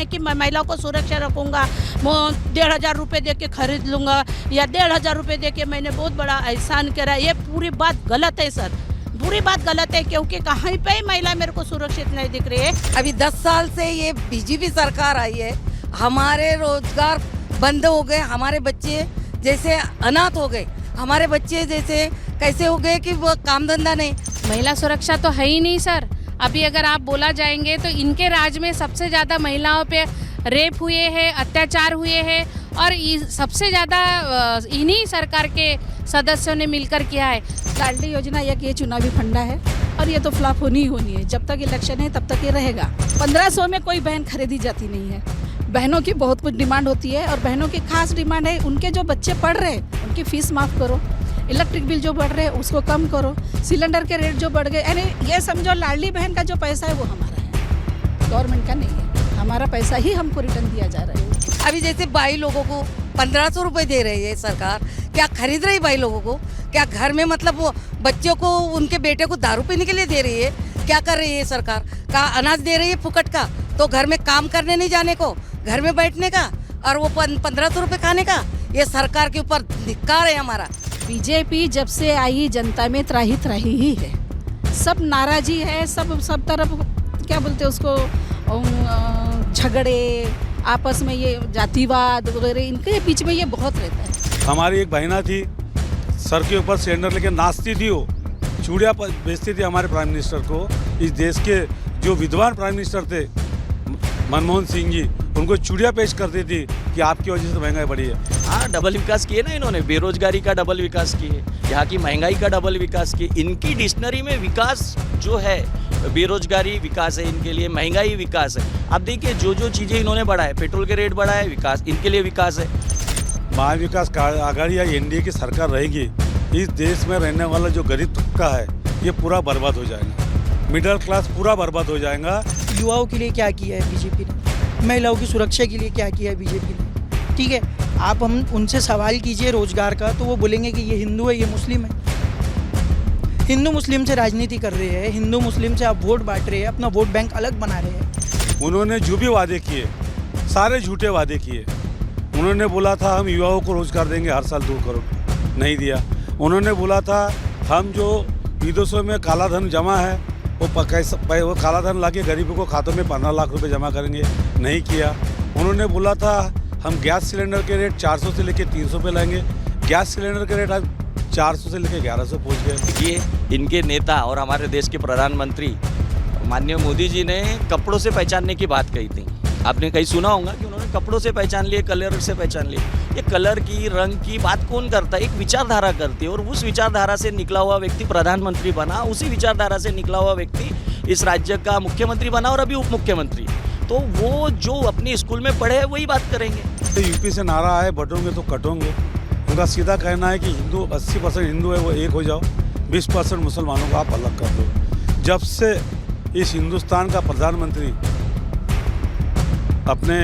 हैं कि मैं महिलाओं को सुरक्षा रखूँगा, 1,500 रुपये दे के खरीद लूँगा या 1,500 रुपये दे के मैंने बहुत बड़ा एहसान करा, ये पूरी बात गलत है सर, पूरी बात गलत है, क्योंकि कहीं पे ही महिला मेरे को सुरक्षित नहीं दिख रही है। अभी 10 साल से ये बीजेपी सरकार आई है, हमारे रोजगार बंद हो गए, हमारे बच्चे जैसे अनाथ हो गए, हमारे बच्चे जैसे कैसे हो गए कि वो काम धंधा नहीं। महिला सुरक्षा तो है ही नहीं सर। अभी अगर आप बोला जाएंगे तो इनके राज में सबसे ज़्यादा महिलाओं पे रेप हुए हैं, अत्याचार हुए हैं और सबसे ज़्यादा इन्हीं सरकार के सदस्यों ने मिलकर किया है। लाडली योजना एक ये चुनावी फंडा है और ये तो फ्लॉप होनी ही होनी है। जब तक इलेक्शन है तब तक ये रहेगा। 1500 में कोई बहन खरीदी जाती नहीं है। बहनों की बहुत कुछ डिमांड होती है और बहनों की खास डिमांड है उनके जो बच्चे पढ़ रहे हैं उनकी फीस माफ़ करो, इलेक्ट्रिक बिल जो बढ़ रहे हैं उसको कम करो, सिलेंडर के रेट जो बढ़ गए, यानी ये समझो लाडली बहन का जो पैसा है वो हमारा है, गवर्नमेंट का नहीं है। हमारा पैसा ही हमको रिटर्न दिया जा रहा है। अभी जैसे भाई लोगों को 1500 रुपये दे रही है सरकार, क्या खरीद रही भाई लोगों को? क्या घर में मतलब वो बच्चों को उनके बेटे को दारू पीने के लिए दे रही है? क्या कर रही है सरकार? का अनाज दे रही है फुकट का, तो घर में काम करने नहीं जाने को, घर में बैठने का, और वो 1500 रुपये खाने का? ये सरकार के ऊपर धिक्कार है हमारा। बीजेपी जब से आई जनता में त्राही त्राही ही है, सब नाराजी है, सब तरफ क्या बोलते हैं उसको, झगड़े आपस में, ये जातिवाद वगैरह इनके बीच में ये बहुत रहता है। हमारी एक बहना थी, सर के ऊपर सिलेंडर लेके नाचती थी, वो चूड़िया बेचती थी हमारे प्राइम मिनिस्टर को। इस देश के जो विद्वान प्राइम मिनिस्टर थे मनमोहन सिंह जी, उनको चूड़िया पेश करती थी कि आपकी वजह से महंगाई बढ़ी है। हाँ, डबल विकास किए ना इन्होंने, बेरोजगारी का डबल विकास किए, यहाँ की महंगाई का डबल विकास किए। इनकी डिक्शनरी में विकास जो है, बेरोजगारी विकास है इनके लिए, महंगाई विकास है। अब देखिए जो जो चीज़ें इन्होंने बढ़ाए, पेट्रोल के रेट बढ़ाए, विकास इनके लिए विकास है। महाविकास आघाड़ी या एनडीए की सरकार रहेगी, इस देश में रहने वाला जो गरीब तबका है ये पूरा बर्बाद हो जाएगा, मिडिल क्लास पूरा बर्बाद हो जाएगा। युवाओं के लिए क्या किया है बीजेपी ने, महिलाओं की सुरक्षा के लिए क्या किया है बीजेपी ने? ठीक है, आप हम उनसे सवाल कीजिए रोजगार का तो वो बोलेंगे कि ये हिंदू है, ये मुस्लिम है। हिंदू मुस्लिम से राजनीति कर रहे हैं, हिंदू मुस्लिम से आप वोट बांट रहे हैं, अपना वोट बैंक अलग बना रहे हैं। उन्होंने जो भी वादे किए सारे झूठे वादे किए। उन्होंने बोला था हम युवाओं को रोजगार देंगे हर साल 2 करोड़, नहीं दिया। उन्होंने बोला था हम जो विदेशों में काला धन जमा है वो काला धन लाके गरीबों को खातों में 15 लाख रुपए जमा करेंगे, नहीं किया। उन्होंने बोला था हम गैस सिलेंडर के रेट 400 से लेके 300 पे लाएंगे, गैस सिलेंडर के रेट आज 400 से लेके 1100 पहुँच गए। ये इनके नेता और हमारे देश के प्रधानमंत्री माननीय मोदी जी ने कपड़ों से पहचानने की बात कही थी। आपने कहीं सुना होगा कि उन्होंने कपड़ों से पहचान लिए, कलर से पहचान लिए। ये कलर की, रंग की बात कौन करता है? एक विचारधारा करती है, और उस विचारधारा से निकला हुआ व्यक्ति प्रधानमंत्री बना, उसी विचारधारा से निकला हुआ व्यक्ति इस राज्य का मुख्यमंत्री बना और अभी उप मुख्यमंत्री। तो वो जो अपने स्कूल में पढ़े हैं वही बात करेंगे। तो यूपी से नारा है बटोंगे तो कटोंगे। उनका सीधा कहना है कि हिंदू 80% हिंदू है वो एक हो जाओ, 20% मुसलमानों को आप अलग कर दो। जब से इस हिंदुस्तान का प्रधानमंत्री अपने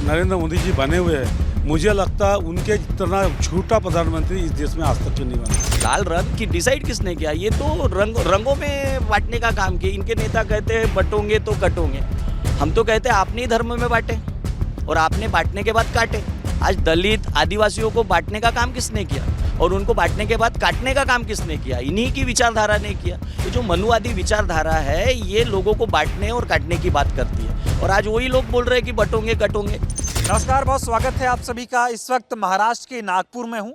नरेंद्र मोदी जी बने हुए हैं, मुझे लगता है उनके जितना झूठा प्रधानमंत्री इस देश में आज तक नहीं बना। लाल रंग की डिसाइड किसने किया? ये तो रंगों में बांटने का काम किया। इनके नेता कहते हैं बटोंगे तो कटोंगे, हम तो कहते हैं आपने ही धर्म में बांटे और आपने बांटने के बाद काटे। आज दलित आदिवासियों को बांटने का काम किसने किया और उनको बांटने के बाद काटने का काम किसने किया? इन्हीं की विचारधारा ने किया। ये जो मनुवादी विचारधारा है ये लोगों को बांटने और काटने की बात करती है, और आज वही लोग बोल रहे हैं कि बटोंगे कटोंगे। नमस्कार, बहुत स्वागत है आप सभी का। इस वक्त महाराष्ट्र के नागपुर में हूं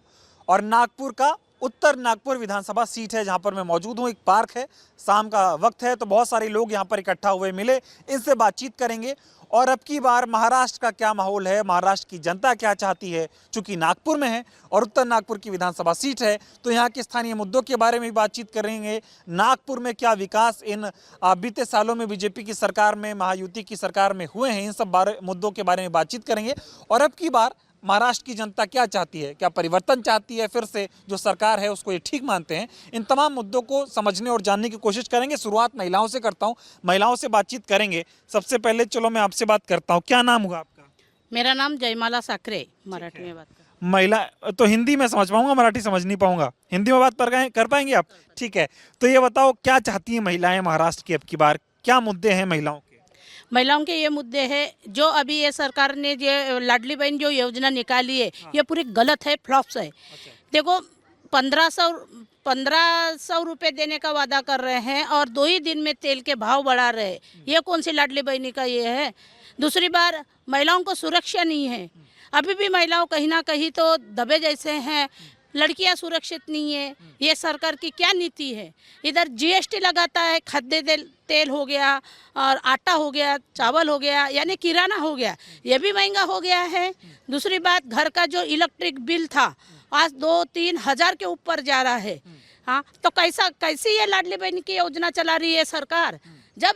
और नागपुर का उत्तर नागपुर विधानसभा सीट है जहां पर मैं मौजूद हूं। एक पार्क है, शाम का वक्त है तो बहुत सारे लोग यहां पर इकट्ठा हुए मिले, इनसे बातचीत करेंगे और अब की बार महाराष्ट्र का क्या माहौल है, महाराष्ट्र की जनता क्या चाहती है। चूंकि नागपुर में है और उत्तर नागपुर की विधानसभा सीट है तो यहाँ के स्थानीय मुद्दों के बारे में भी बातचीत करेंगे। नागपुर में क्या विकास इन बीते सालों में बीजेपी की सरकार में, महायुति की सरकार में हुए हैं, इन सब मुद्दों के बारे में बातचीत करेंगे। और अब की बार महाराष्ट्र की जनता क्या चाहती है, क्या परिवर्तन चाहती है, फिर से जो सरकार है उसको ये ठीक मानते हैं, इन तमाम मुद्दों को समझने और जानने की कोशिश करेंगे। शुरुआत महिलाओं से करता हूँ, महिलाओं से बातचीत करेंगे। सबसे पहले चलो मैं आपसे बात करता हूँ, क्या नाम हुआ आपका? मेरा नाम जयमाला साकरे, मराठी में बात कर। महिला तो हिंदी में समझ पाऊंगा, मराठी समझ नहीं पाऊंगा। हिंदी में बात कर पाएंगे आप? ठीक है, तो ये बताओ क्या चाहती हैं महिलाएं महाराष्ट्र की अब की बार, क्या मुद्दे हैं महिलाओं के? महिलाओं के ये मुद्दे हैं जो अभी ये सरकार ने ये लाडली बहन जो योजना निकाली है ये पूरी गलत है, फ्लॉप्स है। देखो 1500 रुपये देने का वादा कर रहे हैं और 2 ही दिन में तेल के भाव बढ़ा रहे हैं। ये कौन सी लाडली बहनी का ये है? दूसरी बार महिलाओं को सुरक्षा नहीं है। अभी भी महिलाओं कहीं ना कहीं तो दबे जैसे हैं, लड़कियां सुरक्षित नहीं है। ये सरकार की क्या नीति है? इधर जीएसटी लगाता है, खाद्य तेल हो गया और आटा हो गया, चावल हो गया, यानी किराना हो गया, ये भी महंगा हो गया है। दूसरी बात, घर का जो इलेक्ट्रिक बिल था आज 2-3 हज़ार के ऊपर जा रहा है। हाँ, तो कैसी ये लाडली बहन की योजना चला रही है सरकार? जब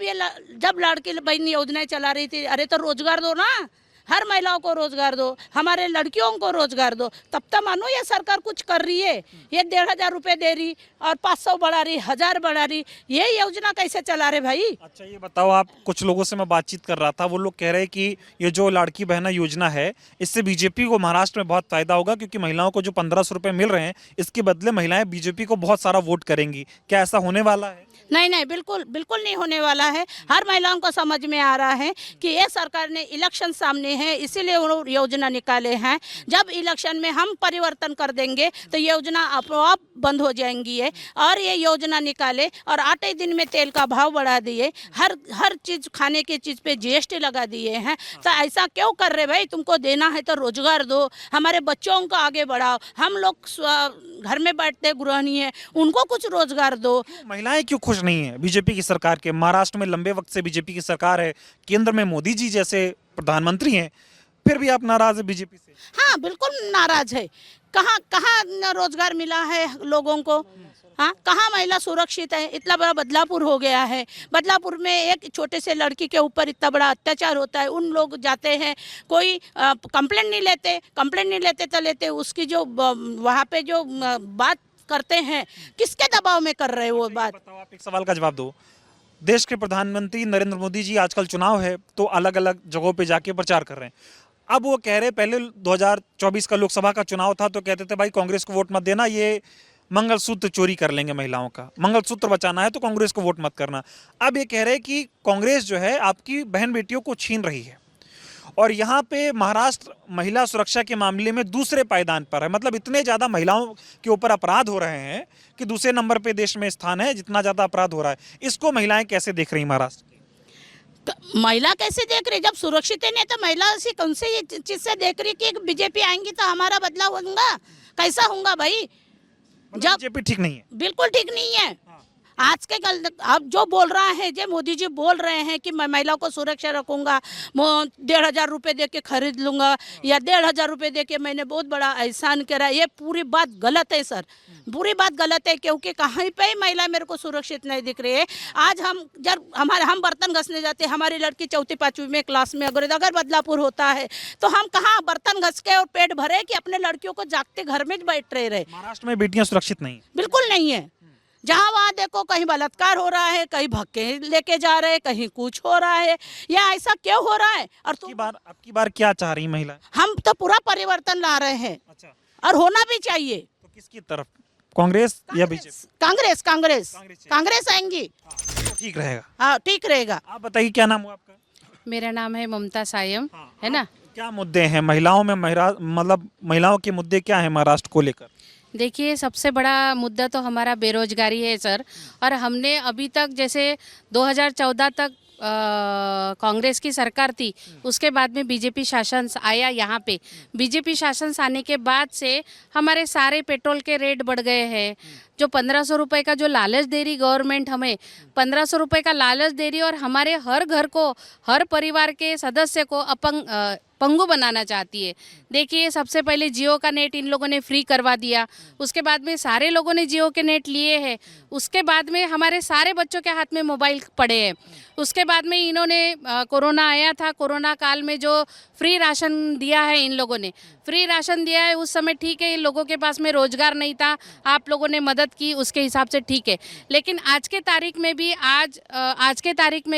लाडली बहन योजनाएं चला रही थी, अरे तो रोजगार दो ना, हर महिलाओं को रोजगार दो, हमारे लड़कियों को रोजगार दो, तब तो मानो ये सरकार कुछ कर रही है। ये 1500 रुपये दे रही और 500 बढ़ा रही, 1000 बढ़ा रही, ये योजना कैसे चला रहे भाई? अच्छा ये बताओ, आप कुछ लोगों से मैं बातचीत कर रहा था, वो लोग कह रहे हैं कि ये जो लाड़की बहना योजना है इससे बीजेपी को महाराष्ट्र में बहुत फायदा होगा, क्योंकि महिलाओं को जो 1500 रुपये मिल रहे हैं इसके बदले महिलाएं बीजेपी को बहुत सारा वोट करेंगी। क्या ऐसा होने वाला है? नहीं, बिल्कुल नहीं होने वाला है। हर महिलाओं को समझ में आ रहा है कि ये सरकार ने इलेक्शन सामने है, इसीलिए वो योजना निकाले हैं। जब इलेक्शन में हम परिवर्तन कर देंगे तो योजना अपने बंद हो जाएंगी है। और ये योजना निकाले और 8 ही दिन में तेल का भाव बढ़ा दिए, हर चीज़ खाने की चीज़ पे जीएसटी लगा दिए हैं। तो ऐसा क्यों कर रहे भाई? तुमको देना है तो रोजगार दो, हमारे बच्चों को आगे बढ़ाओ। हम लोग घर में बैठते गृहिणी हैं, उनको कुछ रोजगार दो। महिलाएं क्यों खुश नहीं है बीजेपी की सरकार के? महाराष्ट्र में लंबे वक्त से बीजेपी की सरकार है, केंद्र में मोदी जी जैसे प्रधानमंत्री हैं, फिर भी आप नाराज है बीजेपी से? हाँ, बिल्कुल नाराज है। कहाँ रोजगार मिला है लोगों को? हाँ, कहाँ महिला सुरक्षित है? इतना बड़ा बदलापुर हो गया है, बदलापुर में एक छोटे से लड़की के ऊपर इतना बड़ा अत्याचार होता है, उन लोग जाते हैं, कोई कंप्लेंट नहीं लेते तो लेते उसकी जो वहाँ पे जो बात करते हैं, किसके दबाव में कर रहे हैं वो बात? बताओ, आप एक सवाल का जवाब दो। देश के प्रधानमंत्री नरेंद्र मोदी जी आजकल चुनाव है तो अलग अलग जगहों पे जाके प्रचार कर रहे हैं। अब वो कह रहे, पहले 2024 का लोकसभा का चुनाव था तो कहते थे भाई कांग्रेस को वोट मत देना, ये मंगलसूत्र चोरी कर लेंगे महिलाओं का, मंगलसूत्र बचाना है तो कांग्रेस को वोट मत करना। अब ये कह रहे कि कांग्रेस जो है आपकी बहन बेटियों को छीन रही है। और यहाँ पे महाराष्ट्र महिला सुरक्षा के मामले में दूसरे पायदान पर है। मतलब इतने ज़्यादा महिलाओं के ऊपर अपराध हो रहे हैं कि दूसरे नंबर पे देश में स्थान है जितना ज़्यादा अपराध हो रहा है। इसको महिलाएं कैसे देख रही महाराष्ट्र की? तो महिला कैसे देख रही? जब सुरक्षित है नहीं तो महिला से कौन से चीज से देख रही कि बीजेपी आएंगी तो हमारा बदलाव होगा? कैसा होगा भाई? जब बीजेपी ठीक नहीं है, बिल्कुल ठीक नहीं है। आज के कल अब जो बोल रहा है, जो मोदी जी बोल रहे हैं कि मैं महिलाओं को सुरक्षा रखूंगा, 1500 रुपये दे के खरीद लूंगा या 1500 रुपये दे के मैंने बहुत बड़ा एहसान करा, ये पूरी बात गलत है सर, पूरी बात गलत है। क्योंकि कहीं पे ही महिला मेरे को सुरक्षित नहीं दिख रही है। आज हम बर्तन घसने जाते, हमारी लड़की 4वीं-5वीं में क्लास में अगर बदलापुर होता है तो हम कहाँ बर्तन घस के और पेट भरे कि अपने लड़कियों को जागते घर में बैठ रहे। महाराष्ट्र में बेटियां सुरक्षित नहीं, बिल्कुल नहीं है। जहाँ वहाँ देखो कहीं बलात्कार हो रहा है, कहीं धक्के लेके जा रहे हैं, कहीं कुछ हो रहा है। या ऐसा क्यों हो रहा है? और आपकी बार क्या चाह रही महिला? हम तो पूरा परिवर्तन ला रहे हैं। अच्छा, और होना भी चाहिए। तो किसकी तरफ, कांग्रेस या बीजेपी? कांग्रेस आएंगी, ठीक रहेगा। हाँ, ठीक रहेगा। आप बताइए क्या नाम हुआ आपका? मेरा नाम है ममता सायम, है ना। क्या मुद्दे हैं महिलाओं में? मतलब महिलाओं के मुद्दे क्या हैं महाराष्ट्र को लेकर? देखिए, सबसे बड़ा मुद्दा तो हमारा बेरोजगारी है सर। और हमने अभी तक जैसे 2014 तक कांग्रेस की सरकार थी, उसके बाद में बीजेपी शासन आया यहाँ पे। बीजेपी शासन आने के बाद से हमारे सारे पेट्रोल के रेट बढ़ गए हैं। जो 1500 रुपये का जो लालच दे रही गवर्नमेंट, हमें 1500 रुपये का लालच दे रही और हमारे हर घर को, हर परिवार के सदस्य को पंगु बनाना चाहती है। देखिए, सबसे पहले जियो का नेट इन लोगों ने फ्री करवा दिया, उसके बाद में सारे लोगों ने जियो के नेट लिए हैं। उसके बाद में हमारे सारे बच्चों के हाथ में मोबाइल पड़े हैं। उसके बाद में इन्होंने कोरोना आया था, कोरोना काल में जो फ्री राशन दिया है, इन लोगों ने फ्री राशन दिया है। उस समय ठीक है, इन लोगों के पास में रोजगार नहीं था, आप लोगों ने मदद की, उसके हिसाब से ठीक है। लेकिन आज के तारीख में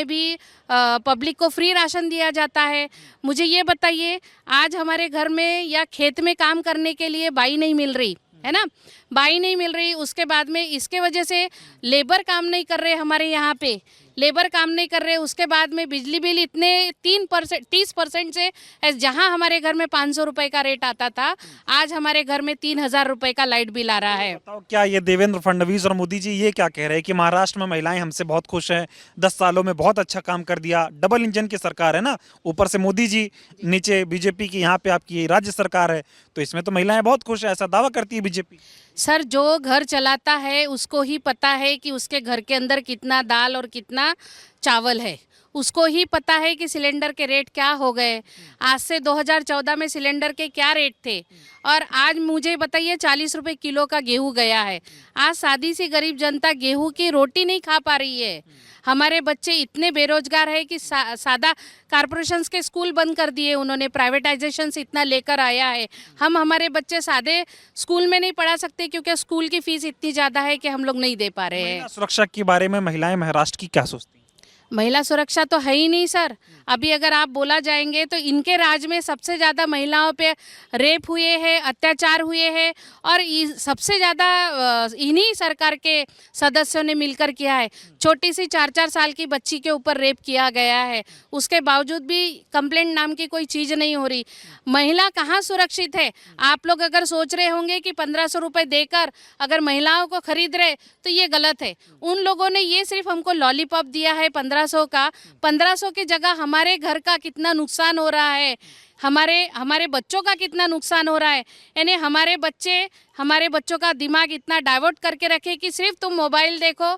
भी पब्लिक को फ्री राशन दिया जाता है। मुझे ये बताइए, आज हमारे घर में या खेत में काम करने के लिए बाई नहीं मिल रही है ना, बाई नहीं मिल रही। उसके बाद में इसके वजह से लेबर काम नहीं कर रहे हमारे यहाँ पे। लेबर काम नहीं कर रहे, उसके बाद में बिजली बिल इतने 30% से जहां हमारे घर में 500 रुपए का रेट आता था, आज हमारे घर में 3000 रुपए का लाइट बिल आ रहा है। बताओ क्या ये देवेंद्र फडणवीस और मोदी जी ये क्या कह रहे हैं कि महाराष्ट्र में महिलाएं हमसे बहुत खुश हैं, 10 सालों में बहुत अच्छा काम कर दिया, डबल इंजन की सरकार है ना, ऊपर से मोदी जी, नीचे बीजेपी की, यहाँ पे आपकी राज्य सरकार है, तो इसमें तो महिलाएं बहुत खुश है, ऐसा दावा करती है बीजेपी। सर, जो घर चलाता है उसको ही पता है कि उसके घर के अंदर कितना दाल और कितना चावल है, उसको ही पता है कि सिलेंडर के रेट क्या हो गए। आज से 2014 में सिलेंडर के क्या रेट थे और आज मुझे बताइए 40 रुपए किलो का गेहूं गया है। आज सादी सी गरीब जनता गेहूं की रोटी नहीं खा पा रही है। हमारे बच्चे इतने बेरोजगार है कि सादा कारपोरेशंस के स्कूल बंद कर दिए उन्होंने, प्राइवेटाइजेशन से इतना लेकर आया है। हम हमारे बच्चे सादे स्कूल में नहीं पढ़ा सकते क्योंकि स्कूल की फीस इतनी ज़्यादा है कि हम लोग नहीं दे पा रहे हैं। महिला सुरक्षा के बारे में महिलाएं महाराष्ट्र की क्या सोचती हैं? महिला सुरक्षा तो है ही नहीं सर। अभी अगर आप बोला जाएंगे तो इनके राज में सबसे ज़्यादा महिलाओं पे रेप हुए हैं, अत्याचार हुए हैं और सबसे ज़्यादा इन्हीं सरकार के सदस्यों ने मिलकर किया है। छोटी सी 4-4 साल की बच्ची के ऊपर रेप किया गया है, उसके बावजूद भी कंप्लेंट नाम की कोई चीज़ नहीं हो रही। महिला कहाँ सुरक्षित है? आप लोग अगर सोच रहे होंगे कि 1500 रुपये देकर अगर महिलाओं को खरीद रहे तो ये गलत है। उन लोगों ने ये सिर्फ हमको लॉलीपॉप दिया है 1500 का। 1500 की जगह हमारे घर का कितना नुकसान हो रहा है, हमारे बच्चों का कितना नुकसान हो रहा है। यानी हमारे बच्चों का दिमाग इतना डाइवर्ट करके रखे कि सिर्फ तुम मोबाइल देखो,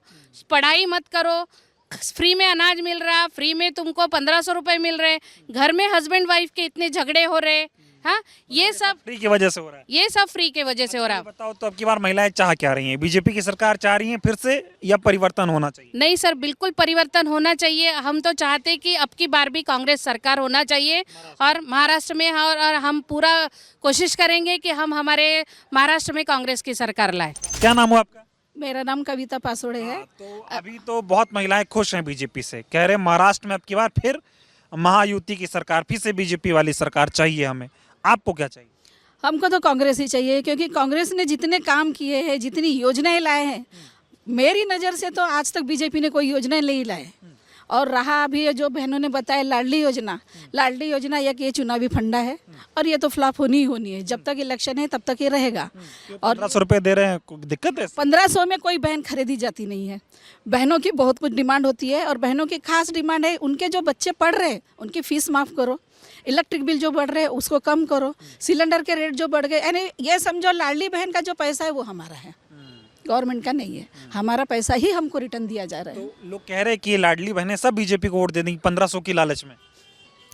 पढ़ाई मत करो, फ्री में अनाज मिल रहा, फ्री में तुमको 1500 रुपये मिल रहे, घर में हस्बैंड वाइफ के इतने झगड़े हो रहे। हाँ, ये सब फ्री की वजह से हो रहा है। ये सब फ्री के वजह से हो रहा है। बताओ तो अब की बार महिलाएं चाह क्या रही हैं? बीजेपी की सरकार चाह रही है फिर से या परिवर्तन होना चाहिए? नहीं सर, बिल्कुल परिवर्तन होना चाहिए। हम तो चाहते कि अब की बार भी कांग्रेस सरकार होना चाहिए और महाराष्ट्र में, और हम पूरा कोशिश करेंगे कि हम हमारे महाराष्ट्र में कांग्रेस की सरकार लाए। क्या नाम हुआ आपका? मेरा नाम कविता पासोड़े है। तो अभी तो बहुत महिलाएं खुश हैं बीजेपी से, कह रहे महाराष्ट्र में अब की बार फिर महायुति की सरकार, फिर से बीजेपी वाली सरकार चाहिए हमें। आपको क्या चाहिए? हमको तो कांग्रेस ही चाहिए, क्योंकि कांग्रेस ने जितने काम किए हैं, जितनी योजनाएं लाए हैं, मेरी नज़र से तो आज तक बीजेपी ने कोई योजना नहीं लाए। और रहा अभी जो बहनों ने बताया लाडली योजना एक ये चुनावी फंडा है और ये तो फ्लॉप होनी ही होनी है। जब तक इलेक्शन है तब तक ये रहेगा। और 1500 रुपये दे रहे हैं, कोई दिक्कत है? 1500 में कोई बहन खरीदी जाती नहीं है। बहनों की बहुत कुछ डिमांड होती है और बहनों की खास डिमांड है उनके जो बच्चे पढ़ रहे हैं उनकी फ़ीस माफ़ करो, इलेक्ट्रिक बिल जो बढ़ रहे हैं उसको कम करो, सिलेंडर के रेट जो बढ़ गए, यानी ये समझो लाडली बहन का जो पैसा है वो हमारा है, गवर्नमेंट का नहीं है। हमारा पैसा ही हमको रिटर्न दिया जा रहा है। तो लोग कह रहे हैं कि लाडली बहनें सब बीजेपी को वोट दे देंगी 1500 की लालच में।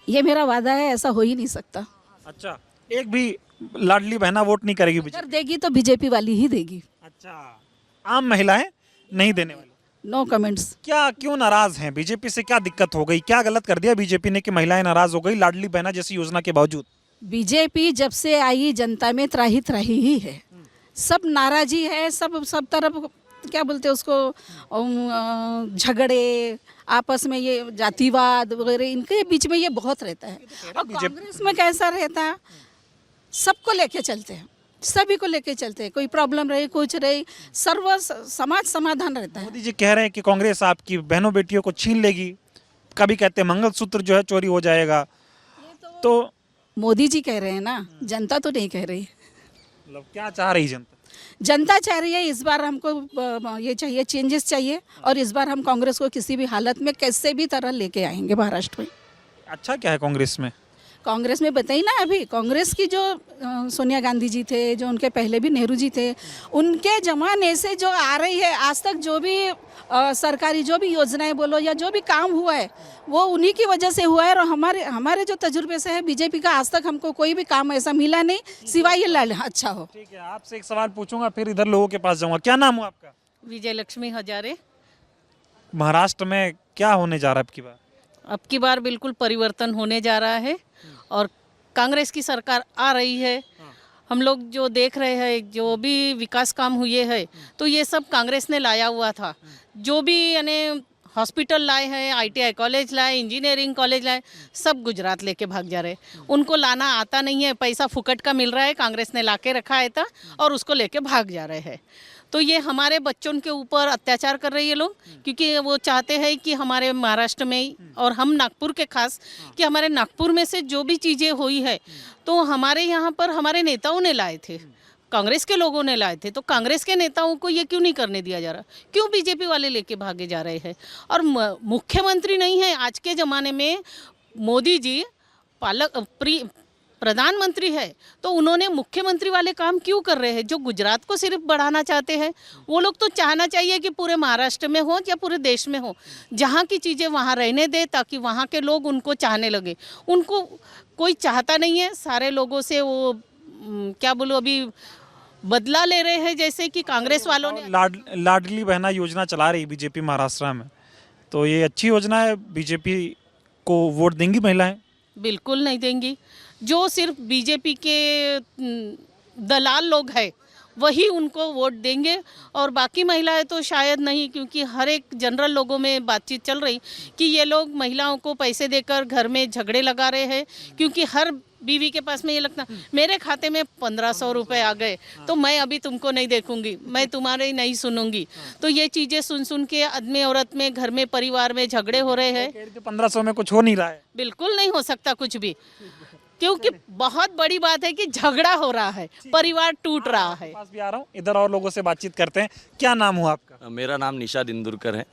ये मेरा वादा है, ऐसा हो ही नहीं सकता। अच्छा, एक भी लाडली बहना वोट नहीं करेगी बीजेपी? अगर देगी तो बीजेपी वाली ही देगी। अच्छा, आम महिलाएं नहीं देने वाली? No comments. क्या, क्यों नाराज हैं बीजेपी से? क्या दिक्कत हो गई, क्या गलत कर दिया बीजेपी ने कि महिलाएं नाराज हो गई लाडली बहना जैसी योजना के बावजूद? बीजेपी जब से आई जनता में त्राही त्राही ही है, सब नाराजी है, सब तरफ क्या बोलते हैं उसको, झगड़े आपस में, ये जातिवाद वगैरह इनके बीच में ये बहुत रहता है। और कांग्रेस में कैसा रहता है, सबको लेके चलते हैं, सभी को लेके चलते हैं, कोई प्रॉब्लम रहे कुछ रहे, सर्व समाज समाधान रहता है। मोदी जी कह रहे हैं कि कांग्रेस आपकी बहनों बेटियों को छीन लेगी, कभी कहते हैं मंगलसूत्र जो है चोरी हो जाएगा। तो मोदी जी कह रहे हैं ना, जनता तो नहीं कह रही। मतलब क्या चाह रही जनता? जनता चाह रही है इस बार हमको ये चाहिए, चेंजेस चाहिए, और इस बार हम कांग्रेस को किसी भी हालत में कैसे भी तरह लेके आएंगे महाराष्ट्र में। अच्छा क्या है कांग्रेस में? कांग्रेस में बताइए ना, अभी कांग्रेस की जो सोनिया गांधी जी थे, जो उनके पहले भी नेहरू जी थे, उनके ज़माने से जो आ रही है आज तक, जो भी सरकारी जो भी योजनाएं बोलो या जो भी काम हुआ है वो उन्हीं की वजह से हुआ है। और हमारे जो तजुर्बे से है बीजेपी का, आज तक हमको कोई भी काम ऐसा मिला नहीं सिवाय ये लाल अच्छा हो। ठीक है, आपसे एक सवाल पूछूंगा फिर इधर लोगों के पास जाऊंगा। क्या नाम हो आपका? विजय लक्ष्मी हजारे। महाराष्ट्र में क्या होने जा रहा है अब की बार? अब की बार बिल्कुल परिवर्तन होने जा रहा है और कांग्रेस की सरकार आ रही है। हम लोग जो देख रहे हैं, जो भी विकास काम हुए हैं तो ये सब कांग्रेस ने लाया हुआ था। जो भी यानी हॉस्पिटल लाए हैं, ITI कॉलेज लाए, इंजीनियरिंग कॉलेज लाए, सब गुजरात लेके भाग जा रहे। उनको लाना आता नहीं है, पैसा फुकट का मिल रहा है, कांग्रेस ने ला के रखा है था और उसको लेके भाग जा रहे हैं। तो ये हमारे बच्चों के ऊपर अत्याचार कर रहे हैं लोग, क्योंकि वो चाहते हैं कि हमारे महाराष्ट्र में और हम नागपुर के खास कि हमारे नागपुर में से जो भी चीज़ें हुई है तो हमारे यहाँ पर हमारे नेताओं ने लाए थे, कांग्रेस के लोगों ने लाए थे, तो कांग्रेस के नेताओं को ये क्यों नहीं करने दिया जा रहा, क्यों बीजेपी वाले लेके भागे जा रहे हैं। और मुख्यमंत्री नहीं है आज के ज़माने में, मोदी जी प्रधानमंत्री है, तो उन्होंने मुख्यमंत्री वाले काम क्यों कर रहे हैं। जो गुजरात को सिर्फ बढ़ाना चाहते हैं वो लोग तो चाहना चाहिए कि पूरे महाराष्ट्र में हो या पूरे देश में हो, जहाँ की चीज़ें वहाँ रहने दे ताकि वहाँ के लोग उनको चाहने लगे। उनको कोई चाहता नहीं है, सारे लोगों से वो क्या बोलूँ अभी बदला ले रहे हैं, जैसे कि कांग्रेस वालों ने लाडली बहना योजना चला रही बीजेपी महाराष्ट्र में, तो ये अच्छी योजना है। बीजेपी को वोट देंगी महिलाएं? बिल्कुल नहीं देंगी। जो सिर्फ बीजेपी के दलाल लोग हैं वही उनको वोट देंगे, और बाकी महिलाएं तो शायद नहीं, क्योंकि हर एक जनरल लोगों में बातचीत चल रही कि ये लोग महिलाओं को पैसे देकर घर में झगड़े लगा रहे हैं, क्योंकि हर बीवी के पास में ये लगता मेरे खाते में 1500 रुपए आ गए तो मैं अभी तुमको नहीं देखूंगी, मैं तुम्हारे नहीं सुनूंगी। तो ये चीज़ें सुन सुन के आदमी औरत में घर में परिवार में झगड़े हो रहे हैं। 1500 में कुछ हो नहीं रहा है, बिल्कुल नहीं हो सकता कुछ भी, क्योंकि बहुत बड़ी बात है कि झगड़ा हो रहा है, परिवार टूट रहा है। पास भी आ रहा हूँ, इधर और लोगों से बातचीत करते हैं। क्या नाम हुआ आपका? मेरा नाम निशाद इंदुरकर है।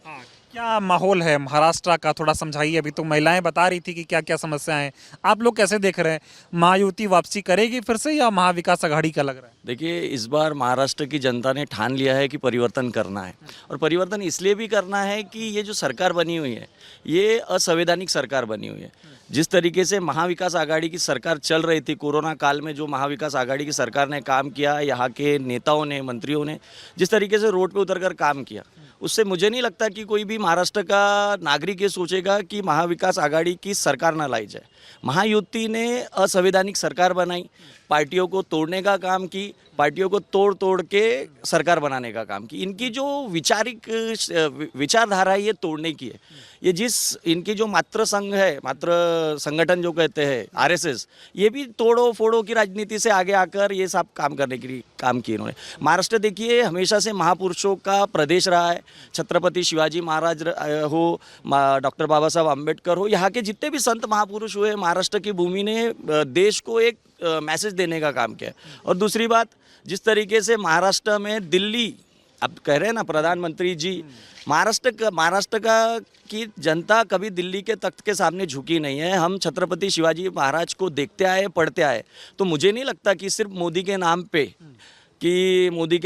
क्या माहौल है महाराष्ट्र का, थोड़ा समझाइए। अभी तो महिलाएं बता रही थी कि क्या क्या समस्याएं हैं, आप लोग कैसे देख रहे हैं? महायुति वापसी करेगी फिर से या महाविकास आघाड़ी का लग रहा है? देखिए, इस बार महाराष्ट्र की जनता ने ठान लिया है कि परिवर्तन करना है, और परिवर्तन इसलिए भी करना है कि ये जो सरकार बनी हुई है ये असंवैधानिक सरकार बनी हुई है। जिस तरीके से महाविकास आघाड़ी की सरकार चल रही थी कोरोना काल में, जो महाविकास आघाड़ी की सरकार ने काम किया, यहाँ के नेताओं ने, मंत्रियों ने जिस तरीके से रोड पे उतरकर काम किया, उससे मुझे नहीं लगता कि कोई भी महाराष्ट्र का नागरिक ये सोचेगा कि महाविकास आघाड़ी की सरकार ना लाई जाए। महायुति ने असंवैधानिक सरकार बनाई, पार्टियों को तोड़ने का काम की, पार्टियों को तोड़ तोड़ के सरकार बनाने का काम की। इनकी जो विचारधारा है ये तोड़ने की है। ये जिस इनकी जो मात्र संघ है, मात्र संगठन जो कहते हैं आरएसएस, ये भी तोड़ो फोड़ो की राजनीति से आगे आकर ये सब काम करने के लिए काम किए इन्होंने। महाराष्ट्र देखिए हमेशा से महापुरुषों का प्रदेश रहा है। छत्रपति शिवाजी महाराज हो, डॉक्टर बाबा साहब अम्बेडकर हो, यहाँ के जितने भी संत महापुरुष हुए, महाराष्ट्र की भूमि ने देश को एक मैसेज देने का काम किया। और दूसरी बात, जिस तरीके से महाराष्ट्र में दिल्ली, अब कह रहे हैं ना प्रधानमंत्री जी, महाराष्ट्र का की जनता कभी दिल्ली के तख्त के सामने झुकी नहीं है। हम छत्रपति शिवाजी महाराज को देखते आए, पढ़ते आए, तो मुझे नहीं लगता कि सिर्फ मोदी के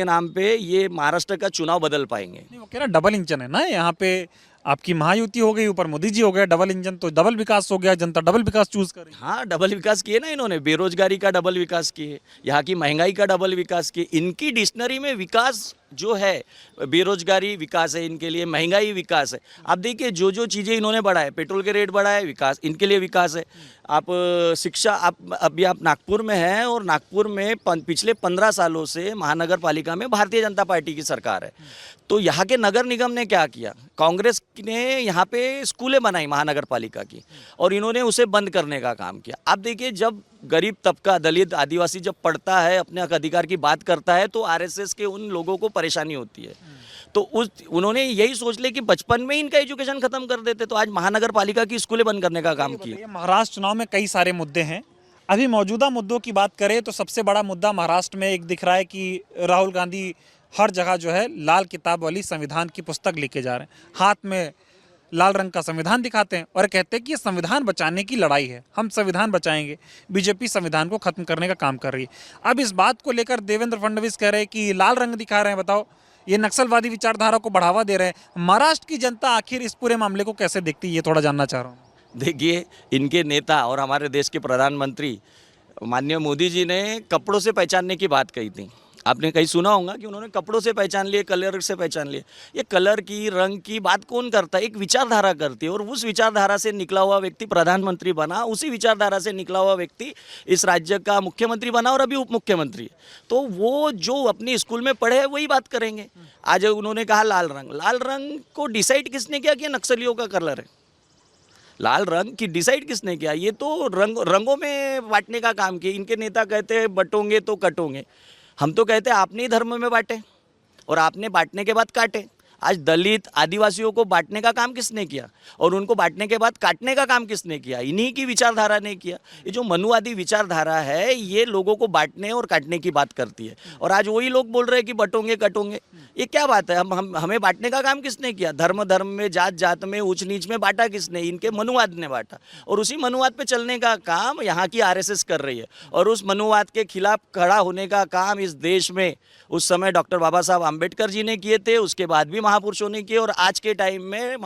नाम पे ये महाराष्ट्र का चुनाव बदल पाएंगे। नहीं, वो कह रहा डबल इंजन है ना यहाँ पे, आपकी महायुति हो गई, ऊपर मोदी जी हो गया, डबल इंजन, तो डबल विकास हो गया, जनता डबल विकास चूज करे। हाँ, डबल विकास किए ना इन्होंने, बेरोजगारी का डबल विकास किए, यहाँ की महंगाई का डबल विकास किए। इनकी डिक्शनरी में विकास जो है, बेरोजगारी विकास है इनके लिए, महंगाई विकास है। आप देखिए जो जो चीज़ें इन्होंने बढ़ाए, पेट्रोल के रेट बढ़ाए, विकास इनके लिए विकास है। आप शिक्षा, अभी आप नागपुर में हैं, और नागपुर में पिछले 15 सालों से महानगर पालिका में भारतीय जनता पार्टी की सरकार है। तो यहाँ के नगर निगम ने क्या किया, कांग्रेस ने यहाँ पे स्कूलें बनाई महानगर पालिका की, और इन्होंने उसे बंद करने का काम किया। आप देखिए जब गरीब तबका, दलित, आदिवासी जब पढ़ता है, अपने अधिकार की बात करता है, तो आरएसएस के उन लोगों को परेशानी होती है। तो उन्होंने यही सोच लिया कि बचपन में इनका एजुकेशन खत्म कर देते, तो आज महानगर पालिका की स्कूलें बंद करने का काम किया। महाराष्ट्र चुनाव में कई सारे मुद्दे हैं। अभी मौजूदा मुद्दों की बात करें तो सबसे बड़ा मुद्दा महाराष्ट्र में एक दिख रहा है कि राहुल गांधी हर जगह जो है लाल किताब वाली संविधान की पुस्तक लेके जा रहे हैं, हाथ में लाल रंग का संविधान दिखाते हैं और कहते हैं कि ये संविधान बचाने की लड़ाई है, हम संविधान बचाएंगे। बीजेपी संविधान को खत्म करने का काम कर रही है। अब इस बात को लेकर देवेंद्र फडणवीस कह रहे हैं कि लाल रंग दिखा रहे हैं, बताओ ये नक्सलवादी विचारधारा को बढ़ावा दे रहे हैं। महाराष्ट्र की जनता आखिर इस पूरे मामले को कैसे देखती है, ये थोड़ा जानना चाह रहा हूँ। देखिए, इनके नेता और हमारे देश के प्रधानमंत्री माननीय मोदी जी ने कपड़ों से पहचानने की बात कही थी। आपने कहीं सुना होगा कि उन्होंने कपड़ों से पहचान लिए, कलर से पहचान लिए। ये कलर की, रंग की बात कौन करता है? एक विचारधारा करती है, और उस विचारधारा से निकला हुआ व्यक्ति प्रधानमंत्री बना, उसी विचारधारा से निकला हुआ व्यक्ति इस राज्य का मुख्यमंत्री बना और अभी उप मुख्यमंत्री। तो वो जो अपनी स्कूल में पढ़े है वही बात करेंगे। आज उन्होंने कहा लाल रंग को डिसाइड किसने किया कि नक्सलियों का कलर है? लाल रंग की डिसाइड किसने किया? ये तो रंगों में बांटने का काम किया। इनके नेता कहते हैं बटोंगे तो कटोंगे, हम तो कहते हैं आपने ही धर्म में बांटे। और आपने बांटने के बाद काटे। आज दलित आदिवासियों को बांटने का काम किसने किया और उनको बांटने के बाद काटने का काम किसने किया? इन्हीं की विचारधारा ने किया। ये जो मनुवादी विचारधारा है ये लोगों को बांटने और काटने की बात करती है। और आज वही लोग बोल रहे हैं कि बटोंगे कटोंगे, ये क्या बात है? हमें बांटने का काम किसने किया? धर्म धर्म में, जात जात में, ऊंच नीच में बांटा किसने? इनके मनुवाद ने बांटा। और उसी मनुवाद पे चलने का काम यहाँ की आरएसएस कर रही है। और उस मनुवाद के खिलाफ खड़ा होने का काम इस देश में उस समय डॉक्टर बाबा साहब आम्बेडकर जी ने किए थे, उसके बाद भी महापुरुषों ने किए। और आज के टाइम में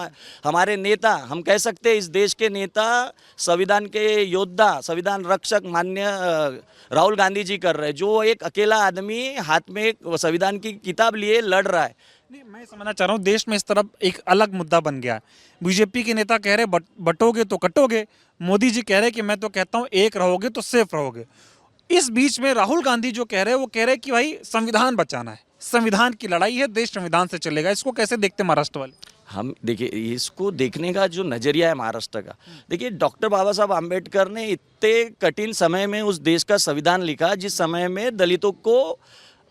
हमारे नेता, हम कह सकते हैं इस देश के नेता, संविधान के योद्धा, संविधान रक्षक माननीय राहुल गांधी जी कर रहे हैं, जो एक अकेला आदमी हाथ में संविधान की किताब लिए लड़ रहा है। नहीं, मैं समझना चाह रहा हूँ, देश में इस तरफ एक अलग मुद्दा बन गया है। बीजेपी के नेता कह रहे बटोगे तो कटोगे, मोदी जी कह रहे कि मैं तो कहता हूँ एक रहोगे तो सेफ रहोगे। इस बीच में राहुल गांधी जो कह रहे हैं वो कह रहे हैं कि भाई संविधान बचाना है, संविधान की लड़ाई है, देश संविधान से चलेगा। इसको कैसे देखते महाराष्ट्र वाले? हम देखिए, इसको देखने का जो नज़रिया है महाराष्ट्र का, देखिए डॉक्टर बाबा साहब आम्बेडकर ने इतने कठिन समय में उस देश का संविधान लिखा जिस समय में दलितों को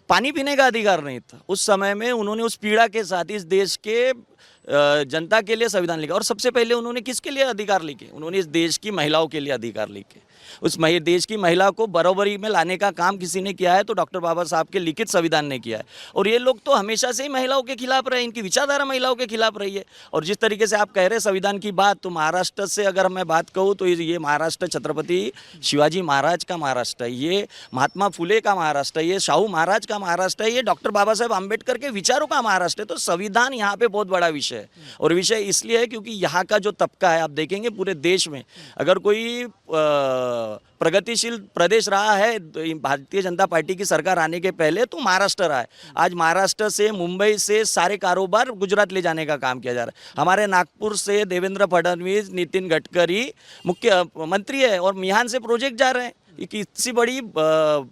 पानी पीने का अधिकार नहीं था। उस समय में उन्होंने उस पीड़ा के साथ इस देश के जनता के लिए संविधान लिखा। और सबसे पहले उन्होंने किसके लिए अधिकार लिखे? उन्होंने इस देश की महिलाओं के लिए अधिकार लिखे। उस देश की महिला को बराबरी में लाने का काम किसी ने किया है तो डॉक्टर बाबा साहब के लिखित संविधान ने किया है। और ये लोग तो हमेशा से ही महिलाओं के खिलाफ रहे, इनकी विचारधारा महिलाओं के खिलाफ रही है। और जिस तरीके से आप कह रहे हैं संविधान की बात, तो महाराष्ट्र से अगर मैं बात कहूँ तो ये महाराष्ट्र छत्रपति शिवाजी महाराज का महाराष्ट्र है, ये महात्मा फुले का महाराष्ट्र है, ये शाहू महाराज का महाराष्ट्र है, ये डॉक्टर बाबा साहेब आम्बेडकर के विचारों का महाराष्ट्र है। तो संविधान यहाँ पे बहुत बड़ा विषय है। और विषय इसलिए है क्योंकि यहाँ का जो तबका है, आप देखेंगे पूरे देश में अगर कोई प्रगतिशील प्रदेश रहा है भारतीय जनता पार्टी की सरकार आने के पहले, तो महाराष्ट्र रहा है। आज महाराष्ट्र से, मुंबई से सारे कारोबार गुजरात ले जाने का काम किया जा रहा है। हमारे नागपुर से देवेंद्र फडणवीस, नितिन गडकरी मुख्यमंत्री है और मिहान से प्रोजेक्ट जा रहे हैं। इससे बड़ी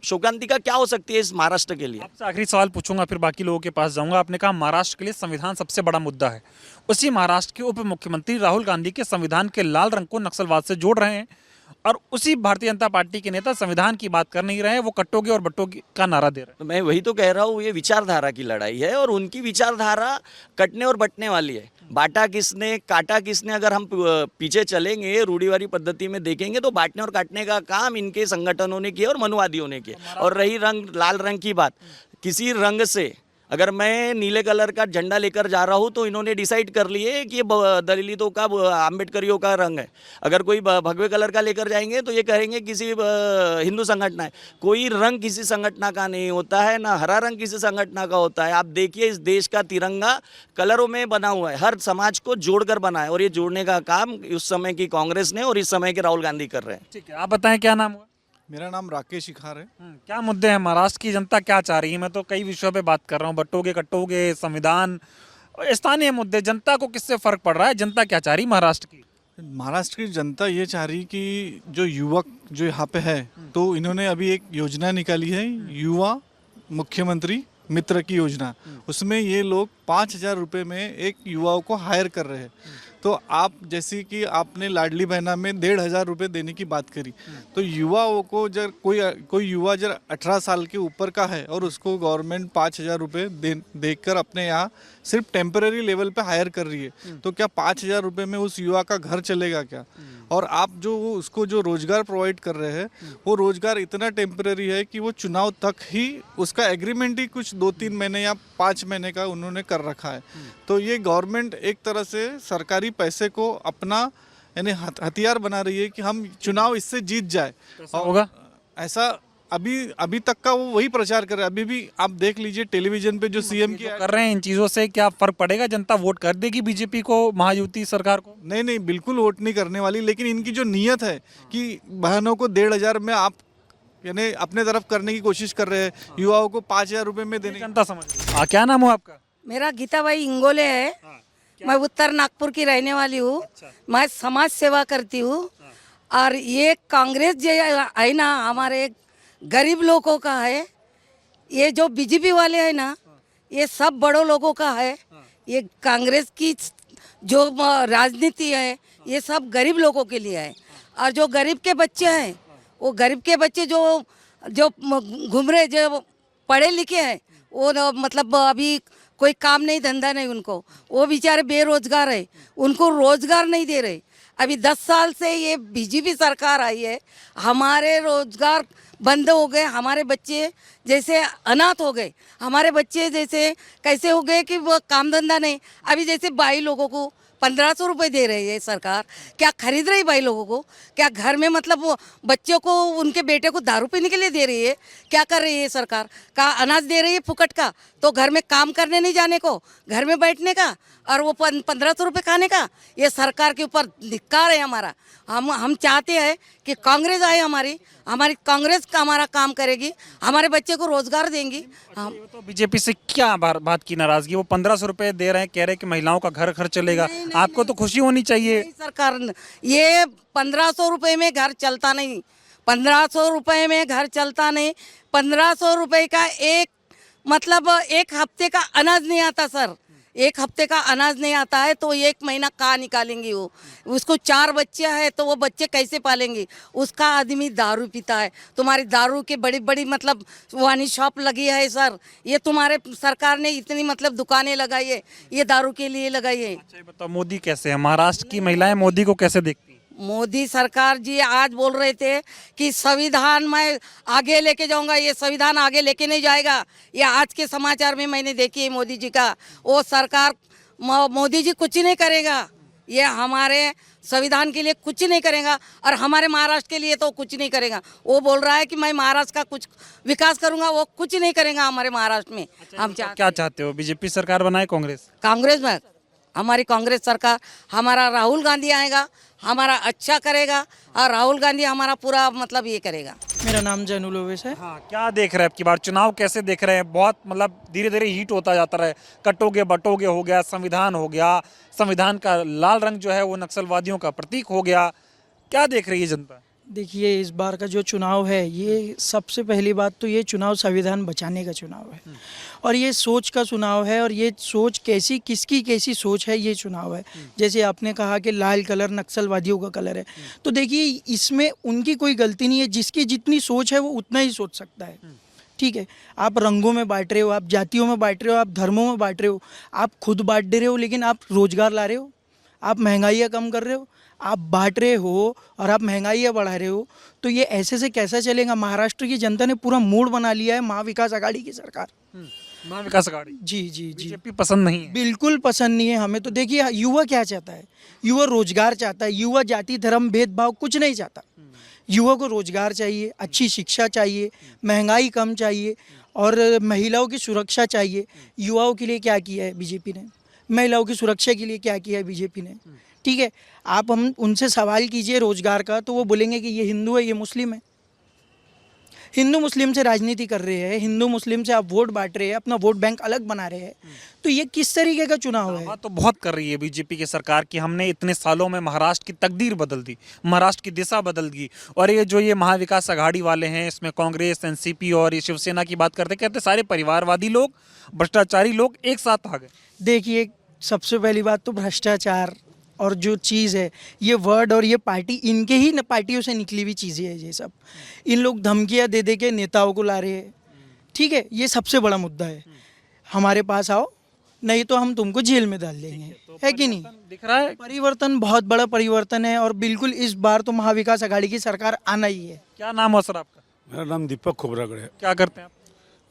शोकांतिका क्या हो सकती है इस महाराष्ट्र के लिए? आपसे आखिरी सवाल पूछूंगा, फिर बाकी लोगों के पास जाऊंगा। आपने कहा महाराष्ट्र के लिए संविधान सबसे बड़ा मुद्दा है। उसी महाराष्ट्र के उप मुख्यमंत्री राहुल गांधी के संविधान के लाल रंग को नक्सलवाद से जोड़ रहे हैं और उसी भारतीय जनता पार्टी के नेता संविधान की बात कर नहीं रहे हैं, वो कटोगे और बटोगे का नारा दे रहे हैं। तो मैं वही तो कह रहा हूँ, ये विचारधारा की लड़ाई है और उनकी विचारधारा कटने और बटने वाली है। बांटा किसने, काटा किसने, अगर हम पीछे चलेंगे रूढ़िवादी पद्धति में देखेंगे तो बांटने और काटने का काम इनके संगठनों ने किया और मनुवादियों ने किया। और रही रंग, लाल रंग की बात, किसी रंग से अगर मैं नीले कलर का झंडा लेकर जा रहा हूँ तो इन्होंने डिसाइड कर लिए कि ये दलितों का, आम्बेडकरियों का रंग है। अगर कोई भगवे कलर का लेकर जाएंगे तो ये कहेंगे किसी हिंदू संगठन है। कोई रंग किसी संगठन का नहीं होता है, ना हरा रंग किसी संगठन का होता है। आप देखिए इस देश का तिरंगा कलरों में बना हुआ है, हर समाज को जोड़कर बना है। और ये जोड़ने का काम उस समय की कांग्रेस ने और इस समय के राहुल गांधी कर रहे हैं। ठीक है, आप बताएं क्या नाम हुआ? मेरा नाम राकेश शिखार है। क्या मुद्दे हैं? महाराष्ट्र की जनता क्या चाह रही है? मैं तो कई विषयों पे बात कर रहा हूँ, बटोगे कटोगे, संविधान, स्थानीय मुद्दे। जनता को किससे फर्क पड़ रहा है? जनता क्या चाह रही महाराष्ट्र की? महाराष्ट्र की जनता ये चाह रही कि जो युवक जो यहाँ पे है, तो इन्होंने अभी एक योजना निकाली है, युवा मुख्यमंत्री मित्र की योजना। उसमें ये लोग 5,000 रुपये में एक युवाओं को हायर कर रहे हैं। तो आप जैसे कि आपने लाडली बहना में 1,500 रुपये देने की बात करी, तो युवाओं को जब कोई युवा जब 18 साल के ऊपर का है और उसको गवर्नमेंट 5,000 रुपये देकर अपने यहाँ सिर्फ टेम्परेरी लेवल पे हायर कर रही है, तो क्या 5,000 रुपये में उस युवा का घर चलेगा क्या? और आप जो उसको जो रोजगार प्रोवाइड कर रहे हैं, वो रोजगार इतना टेम्परेरी है कि वो चुनाव तक ही उसका एग्रीमेंट ही कुछ 2-3 महीने या 5 महीने का उन्होंने कर रखा है। तो ये गवर्नमेंट एक तरह से सरकारी पैसे को अपना यानी हथियार बना रही है कि हम चुनाव इससे जीत जाए। होगा ऐसा अभी तक का वो वही प्रचार कर रहे हैं। अभी भी आप देख लीजिए टेलीविजन पे जो सीएम की कर रहे हैं, इन चीज़ों से क्या फर्क पड़ेगा? जनता वोट कर देगी बीजेपी को, महायुति सरकार को? नहीं, बिल्कुल वोट नहीं करने वाली। लेकिन इनकी जो नीयत है कि बहनों को 1,500 में आप यानी अपने तरफ करने की कोशिश कर रहे हैं, युवाओं को 5,000 रुपये में देने, जनता समझ रही है। क्या नाम हो आपका? मेरा गीताबाई इंगोले है। मैं उत्तर नागपुर की रहने वाली हूँ। मैं समाज सेवा करती हूँ। और ये कांग्रेस जो है ना, हमारे गरीब लोगों का है। ये जो बीजेपी वाले हैं ना, ये सब बड़ों लोगों का है। ये कांग्रेस की जो राजनीति है, ये सब गरीब लोगों के लिए है। और जो गरीब के बच्चे हैं, वो गरीब के बच्चे जो घूम रहे, जो पढ़े लिखे हैं, वो मतलब अभी कोई काम नहीं धंधा नहीं उनको, वो बेचारे बेरोजगार है, उनको रोजगार नहीं दे रहे। अभी 10 साल से ये बीजेपी सरकार आई है, हमारे रोजगार बंद हो गए, हमारे बच्चे जैसे अनाथ हो गए, हमारे बच्चे जैसे कैसे हो गए कि वो काम धंधा नहीं। अभी जैसे भाई लोगों को 1500 रुपये दे रही है सरकार, क्या खरीद रही भाई लोगों को? क्या घर में मतलब वो बच्चों को, उनके बेटे को दारू पीने के लिए दे रही है? क्या कर रही है सरकार? का अनाज दे रही है फुकट का, तो घर में काम करने नहीं जाने को, घर में बैठने का, और वो 1500 रुपये खाने का। ये सरकार के ऊपर धिक्कार है हमारा। हम चाहते हैं कि कांग्रेस आए, हमारी कांग्रेस का हमारा काम करेगी, हमारे बच्चे को रोजगार देंगी। हम तो बीजेपी से क्या बात की नाराजगी? वो 1500 रुपये दे रहे हैं, कह रहे हैं कि महिलाओं का घर खर्च चलेगा। आपको तो खुशी होनी चाहिए। नहीं सरकार, ये 1500 रुपये में घर चलता नहीं, 1500 रुपये में घर चलता नहीं। 1500 रुपये का एक मतलब एक हफ्ते का अनाज नहीं आता सर, एक हफ्ते का अनाज नहीं आता है, तो एक महीना कहाँ निकालेंगी वो? उसको 4 बच्चे हैं, तो वो बच्चे कैसे पालेंगे? उसका आदमी दारू पीता है, तुम्हारी दारू के बड़ी बड़ी मतलब वानी शॉप लगी है सर, ये तुम्हारे सरकार ने इतनी मतलब दुकानें लगाई है, ये दारू के लिए लगाई है। अच्छा, ये बताओ मोदी कैसे है? महाराष्ट्र की महिलाएं मोदी को कैसे देखती हैं? मोदी सरकार जी आज बोल रहे थे कि संविधान मैं आगे लेके जाऊंगा, ये संविधान आगे लेके नहीं जाएगा। ये आज के समाचार में मैंने देखी है मोदी जी का, वो सरकार मोदी जी कुछ नहीं करेगा, ये हमारे संविधान के लिए कुछ नहीं करेगा, और हमारे महाराष्ट्र के लिए तो कुछ नहीं करेगा। वो बोल रहा है कि मैं महाराष्ट्र का कुछ विकास करूंगा, वो कुछ नहीं करेगा हमारे महाराष्ट्र में। हम क्या चाहते हो? बीजेपी सरकार बनाए कांग्रेस में? हमारी कांग्रेस सरकार, हमारा राहुल गांधी आएगा, हमारा अच्छा करेगा, और राहुल गांधी हमारा पूरा मतलब ये करेगा। मेरा नाम जैनुल ओवैस है। हाँ, क्या देख रहे हैं आपकी बार चुनाव कैसे देख रहे हैं? बहुत मतलब धीरे धीरे हीट होता जाता है, कटोगे बटोगे हो गया, संविधान हो गया, संविधान का लाल रंग जो है वो नक्सलवादियों का प्रतीक हो गया। क्या देख रही है जनता? देखिए, इस बार का जो चुनाव है, ये सबसे पहली बात तो ये चुनाव संविधान बचाने का चुनाव है, और ये सोच का चुनाव है, और ये सोच किसकी कैसी सोच है, ये चुनाव है। जैसे आपने कहा कि लाल कलर नक्सलवादियों का कलर है, तो देखिए इसमें उनकी कोई गलती नहीं है, जिसकी जितनी सोच है वो उतना ही सोच सकता है। ठीक है, आप रंगों में बांट रहे हो, आप जातियों में बांट रहे हो, आप धर्मों में बांट रहे हो, आप खुद बांट दे रहे हो, लेकिन आप रोजगार ला रहे हो, आप महंगाइयाँ कम कर रहे हो, आप बांट रहे हो और आप महंगाइयाँ बढ़ा रहे हो, तो ये ऐसे से कैसा चलेगा? महाराष्ट्र की जनता ने पूरा मूड बना लिया है महाविकास आघाड़ी की सरकार। महाविकास आघाड़ी जी जी जी, बीजेपी पसंद नहीं है? बिल्कुल पसंद नहीं है हमें। तो देखिए, युवा क्या चाहता है? युवा रोजगार चाहता है, युवा जाति धर्म भेदभाव कुछ नहीं चाहता। युवा को रोजगार चाहिए, अच्छी शिक्षा चाहिए, महंगाई कम चाहिए, और महिलाओं की सुरक्षा चाहिए। युवाओं के लिए क्या किया है बीजेपी ने? महिलाओं की सुरक्षा के लिए क्या किया है बीजेपी ने? ठीक है, आप हम उनसे सवाल कीजिए रोजगार का, तो वो बोलेंगे कि ये हिंदू है, ये मुस्लिम है। हिंदू मुस्लिम से राजनीति कर रहे हैं, हिंदू मुस्लिम से आप वोट बांट रहे हैं, अपना वोट बैंक अलग बना रहे हैं, तो ये किस तरीके का चुनाव है? बात तो बहुत कर रही है बीजेपी की सरकार कि हमने इतने सालों में महाराष्ट्र की तकदीर बदल दी, महाराष्ट्र की दिशा बदल दी। और ये जो ये महाविकास आघाड़ी वाले हैं, इसमें कांग्रेस, एनसीपी और ये शिवसेना की बात करते, कहते सारे परिवारवादी लोग, भ्रष्टाचारी लोग एक साथ आ गए। देखिए, सबसे पहली बात तो भ्रष्टाचार और जो चीज़ है, ये वर्ड और ये पार्टी, इनके ही पार्टियों से निकली हुई चीज़ें हैं ये सब। इन लोग धमकियाँ दे दे के नेताओं को ला रहे हैं। ठीक है, ये सबसे बड़ा मुद्दा है। हमारे पास आओ, नहीं तो हम तुमको जेल में डाल देंगे, है कि नहीं? दिख रहा है परिवर्तन, बहुत बड़ा परिवर्तन है, और बिल्कुल इस बार तो महाविकास आघाड़ी की सरकार आना ही है। क्या नाम हो सर आपका? मेरा नाम दीपक खोबरागढ़ है। क्या करते हैं आप?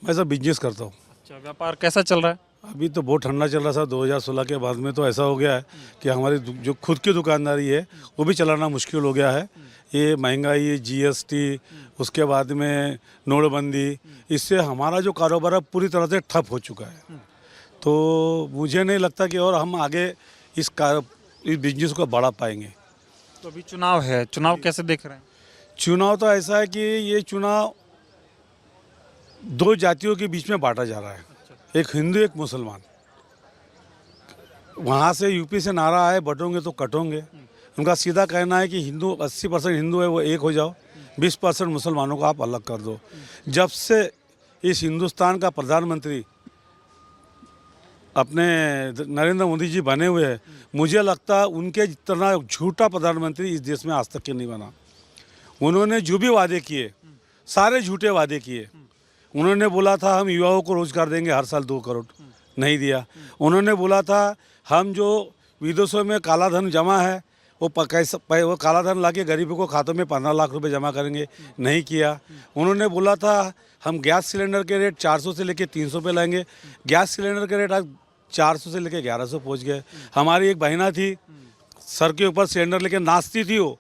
मैं सब बिजनेस करता हूँ। अच्छा, व्यापार कैसा चल रहा है? अभी तो बहुत ठंडा चल रहा था। 2016 के बाद में तो ऐसा हो गया है कि हमारी जो खुद की दुकानदारी है वो भी चलाना मुश्किल हो गया है। ये महंगाई, जीएसटी, उसके बाद में नोटबंदी, इससे हमारा जो कारोबार है पूरी तरह से ठप हो चुका है। तो मुझे नहीं लगता कि और हम आगे इस बिजनेस को बढ़ा पाएंगे। तो अभी चुनाव है, चुनाव कैसे देख रहे हैं? चुनाव तो ऐसा है कि ये चुनाव 2 जातियों के बीच में बांटा जा रहा है, एक हिंदू एक मुसलमान। वहाँ से यूपी से नारा आए, बटोगे तो कटोगे। उनका सीधा कहना है कि हिंदू 80% हिंदू है वो एक हो जाओ, 20% मुसलमानों को आप अलग कर दो। जब से इस हिंदुस्तान का प्रधानमंत्री अपने नरेंद्र मोदी जी बने हुए हैं, मुझे लगता है उनके जितना झूठा प्रधानमंत्री इस देश में आज तक के नहीं बना। उन्होंने जो भी वादे किए सारे झूठे वादे किए। उन्होंने बोला था हम युवाओं को रोजगार देंगे हर साल 2 करोड़, नहीं दिया। उन्होंने बोला था हम जो विदेशों में काला धन जमा है वो काला धन लाके गरीबों को खातों में 15 लाख रुपए जमा करेंगे, नहीं किया। उन्होंने बोला था हम गैस सिलेंडर के रेट 400 से लेके 300 पे लाएंगे, गैस सिलेंडर के रेट आज 400 से लेके 1100 पहुंच गए। हमारी एक बहना थी सर के ऊपर सिलेंडर लेके नाचती थी, वो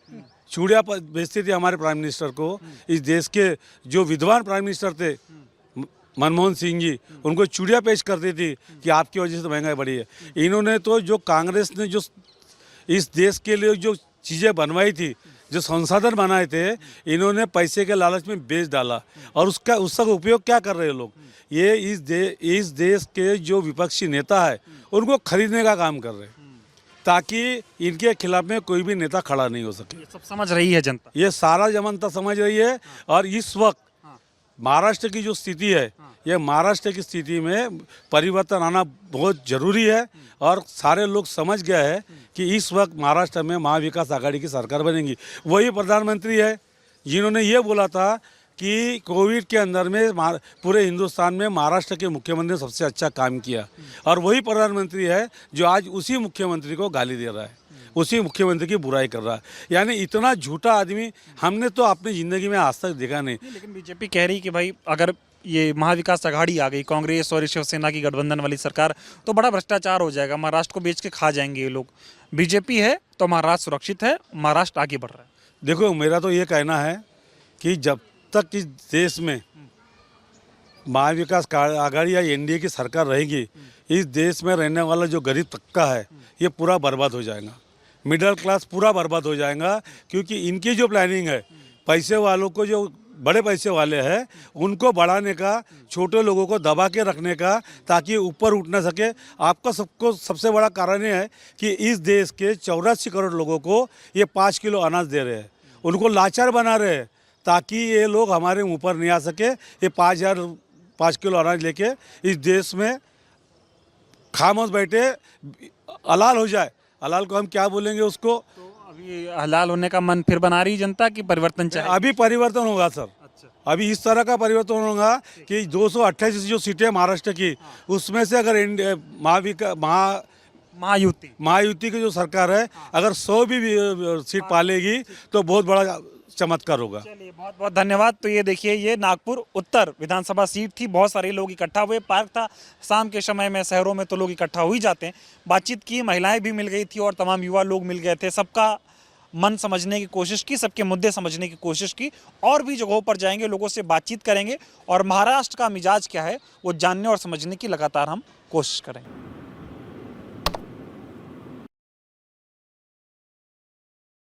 चूड़िया बेचती थी हमारे प्राइम मिनिस्टर को। इस देश के जो विद्वान प्राइम मिनिस्टर थे मनमोहन सिंह जी, उनको चूड़िया पेश करती थी कि आपकी वजह से महंगाई बढ़ी है। इन्होंने तो जो कांग्रेस ने जो इस देश के लिए जो चीज़ें बनवाई थी, जो संसाधन बनाए थे, इन्होंने पैसे के लालच में बेच डाला। और उसका उपयोग क्या कर रहे हैं लोग? ये इस देश के जो विपक्षी नेता है उनको खरीदने का काम कर रहे हैं ताकि इनके खिलाफ में कोई भी नेता खड़ा नहीं हो सके। ये सब समझ रही है जनता, ये सारा जनता समझ रही है। और इस वक्त महाराष्ट्र की जो स्थिति है, ये महाराष्ट्र की स्थिति में परिवर्तन आना बहुत ज़रूरी है। और सारे लोग समझ गए हैं कि इस वक्त महाराष्ट्र में महाविकास आघाड़ी की सरकार बनेगी। वही प्रधानमंत्री है जिन्होंने ये बोला था कि कोविड के अंदर में पूरे हिंदुस्तान में महाराष्ट्र के मुख्यमंत्री ने सबसे अच्छा काम किया। और वही प्रधानमंत्री है जो आज उसी मुख्यमंत्री को गाली दे रहा है, उसी मुख्यमंत्री की बुराई कर रहा है। यानी इतना झूठा आदमी हमने तो अपनी ज़िंदगी में आज तक देखा नहीं। लेकिन बीजेपी कह रही कि भाई अगर ये महाविकास आघाड़ी आ गई, कांग्रेस और शिवसेना की गठबंधन वाली सरकार, तो बड़ा भ्रष्टाचार हो जाएगा, महाराष्ट्र को बेच के खा जाएंगे ये लोग। बीजेपी है तो महाराष्ट्र सुरक्षित है, महाराष्ट्र आगे बढ़ रहा है। देखो मेरा तो ये कहना है कि जब तक इस देश में महाविकास आघाड़ी या एनडीए की सरकार रहेगी, इस देश में रहने वाला जो गरीब तबका है ये पूरा बर्बाद हो जाएगा, मिडिल क्लास पूरा बर्बाद हो जाएगा। क्योंकि इनकी जो प्लानिंग है, पैसे वालों को, जो बड़े पैसे वाले हैं उनको बढ़ाने का, छोटे लोगों को दबा के रखने का ताकि ऊपर उठ ना सके। आपका सबसे बड़ा कारण ये है कि इस देश के 84 करोड़ लोगों को ये 5 किलो अनाज दे रहे हैं, उनको लाचार बना रहे हैं ताकि ये लोग हमारे ऊपर नहीं आ सके। ये 5 किलो अनाज लेके इस देश में खामोश बैठे, हलाल हो जाए। हलाल को हम क्या बोलेंगे उसको? अभी हलाल होने का मन फिर बना रही जनता की परिवर्तन चाहिए। अभी परिवर्तन होगा सर। अच्छा। अभी इस तरह का परिवर्तन होगा कि 228 जो सीटें महाराष्ट्र की, उसमें से अगर महायुति की जो सरकार है, अगर 100 भी सीट पालेगी तो बहुत बड़ा चमत्कार होगा। चलिए बहुत बहुत धन्यवाद। तो ये देखिए, ये नागपुर उत्तर विधानसभा सीट थी, बहुत सारे लोग इकट्ठा हुए, पार्क था, शाम के समय में शहरों में तो लोग इकट्ठा हो ही जाते हैं। बातचीत की, महिलाएं भी मिल गई थी और तमाम युवा लोग मिल गए थे। सबका मन समझने की कोशिश की, सबके मुद्दे समझने की कोशिश की। और भी जगहों पर जाएंगे, लोगों से बातचीत करेंगे और महाराष्ट्र का मिजाज क्या है वो जानने और समझने की लगातार हम कोशिश करेंगे।